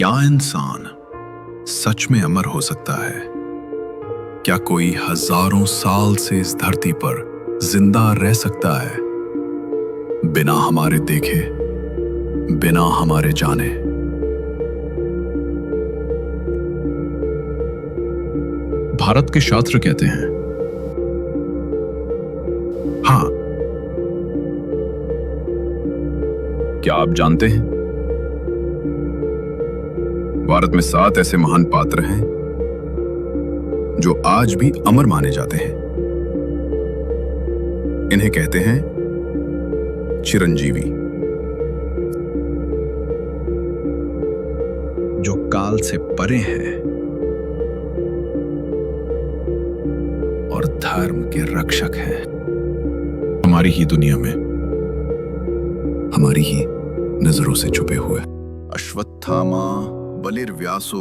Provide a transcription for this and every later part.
क्या इंसान सच में अमर हो सकता है? क्या कोई हजारों साल से इस धरती पर जिंदा रह सकता है बिना हमारे देखे, बिना हमारे जाने? भारत के शास्त्र कहते हैं, हाँ, क्या आप जानते हैं भारत में 7 ऐसे महान पात्र हैं जो आज भी अमर माने जाते हैं। इन्हें कहते हैं चिरंजीवी, जो काल से परे हैं और धर्म के रक्षक हैं। हमारी ही दुनिया में, हमारी ही नजरों से छुपे हुए। अश्वत्थामा बलिर्व्यासो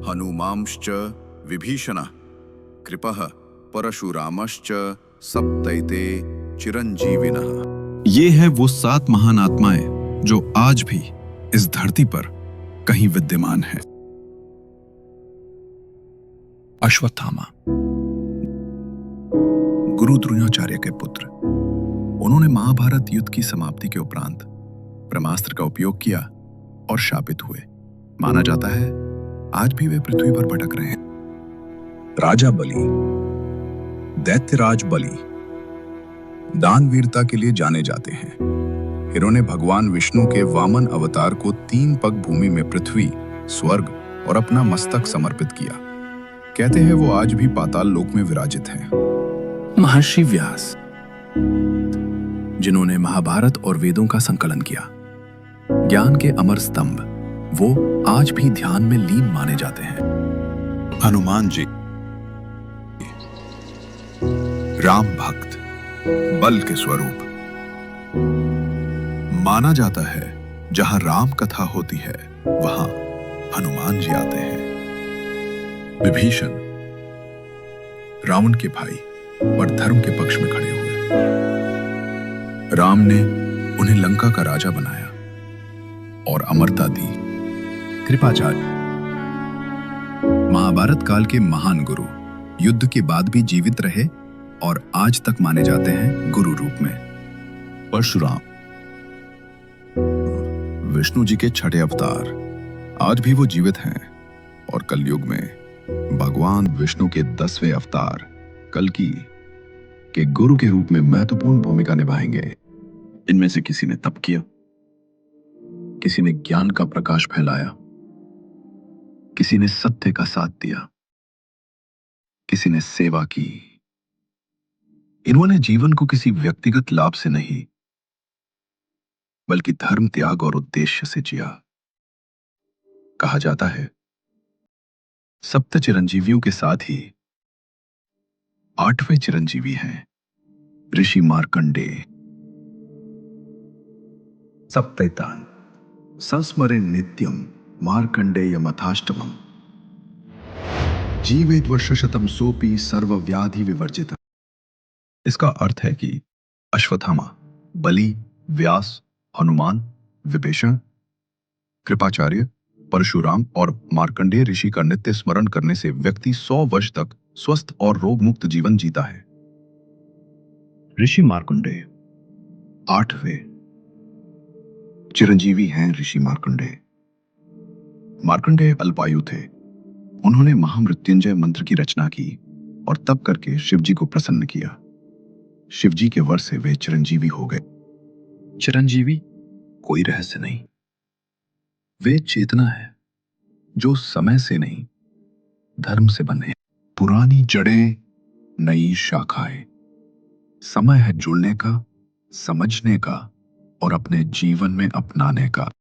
हनुमांश्च विभीषणः कृपः परशुरामश्च सप्तैते चिरंजीविनः। ये है वो 7 महान आत्माएं जो आज भी इस धरती पर कहीं विद्यमान है। अश्वत्थामा गुरु द्रोणाचार्य के पुत्र, उन्होंने महाभारत युद्ध की समाप्ति के उपरांत ब्रह्मास्त्र का उपयोग किया और शापित हुए। माना जाता है आज भी वे पृथ्वी पर भटक रहे हैं। राजा बलि, दैत्यराज बलि दानवीरता के लिए जाने जाते हैं। इन्होंने भगवान विष्णु के वामन अवतार को 3 पग भूमि में पृथ्वी, स्वर्ग और अपना मस्तक समर्पित किया। कहते हैं वो आज भी पाताल लोक में विराजित हैं। महर्षि व्यास, जिन्होंने महाभारत और वेदों का संकलन किया, ज्ञान के अमर स्तंभ, वो आज भी ध्यान में लीन माने जाते हैं। हनुमान जी, राम भक्त, बल के स्वरूप। माना जाता है जहां राम कथा होती है वहां हनुमान जी आते हैं। विभीषण, रावण के भाई और धर्म के पक्ष में खड़े हुए। राम ने उन्हें लंका का राजा बनाया और अमरता दी। कृपाचार्य, महाभारत काल के महान गुरु, युद्ध के बाद भी जीवित रहे और आज तक माने जाते हैं गुरु रूप में। परशुराम, विष्णु जी के 6ठे अवतार, आज भी वो जीवित हैं और कलयुग में भगवान विष्णु के 10वें अवतार कल्कि के गुरु के रूप में महत्वपूर्ण भूमिका निभाएंगे। इनमें से किसी ने तप किया, किसी ने ज्ञान का प्रकाश फैलाया, किसी ने सत्य का साथ दिया, किसी ने सेवा की। इन्होंने जीवन को किसी व्यक्तिगत लाभ से नहीं, बल्कि धर्म, त्याग और उद्देश्य से जिया। कहा जाता है सप्त चिरंजीवियों के साथ ही 8वें चिरंजीवी हैं ऋषि मार्कंडेय। सप्तैतान संस्मरे नित्यम मार्कंडेय मथाष्टमम जीवेत वर्षशतम सोपि सर्वव्याधि विवर्जित। इसका अर्थ है कि अश्वत्थामा, बलि, व्यास, हनुमान, विभीषण, कृपाचार्य, परशुराम और मार्कंडेय ऋषि का नित्य स्मरण करने से व्यक्ति 100 वर्ष तक स्वस्थ और रोग मुक्त जीवन जीता है। ऋषि मार्कंडेय 8वें चिरंजीवी हैं। ऋषि मार्कंडेय अल्पायु थे। उन्होंने महामृत्युंजय मंत्र की रचना की और तप करके शिवजी को प्रसन्न किया। शिवजी के वर से वे चिरंजीवी हो गए। चिरंजीवी कोई रहस्य नहीं, वे चेतना है जो समय से नहीं, धर्म से बने। पुरानी जड़ें, नई शाखाएं। समय है जुड़ने का, समझने का और अपने जीवन में अपनाने का।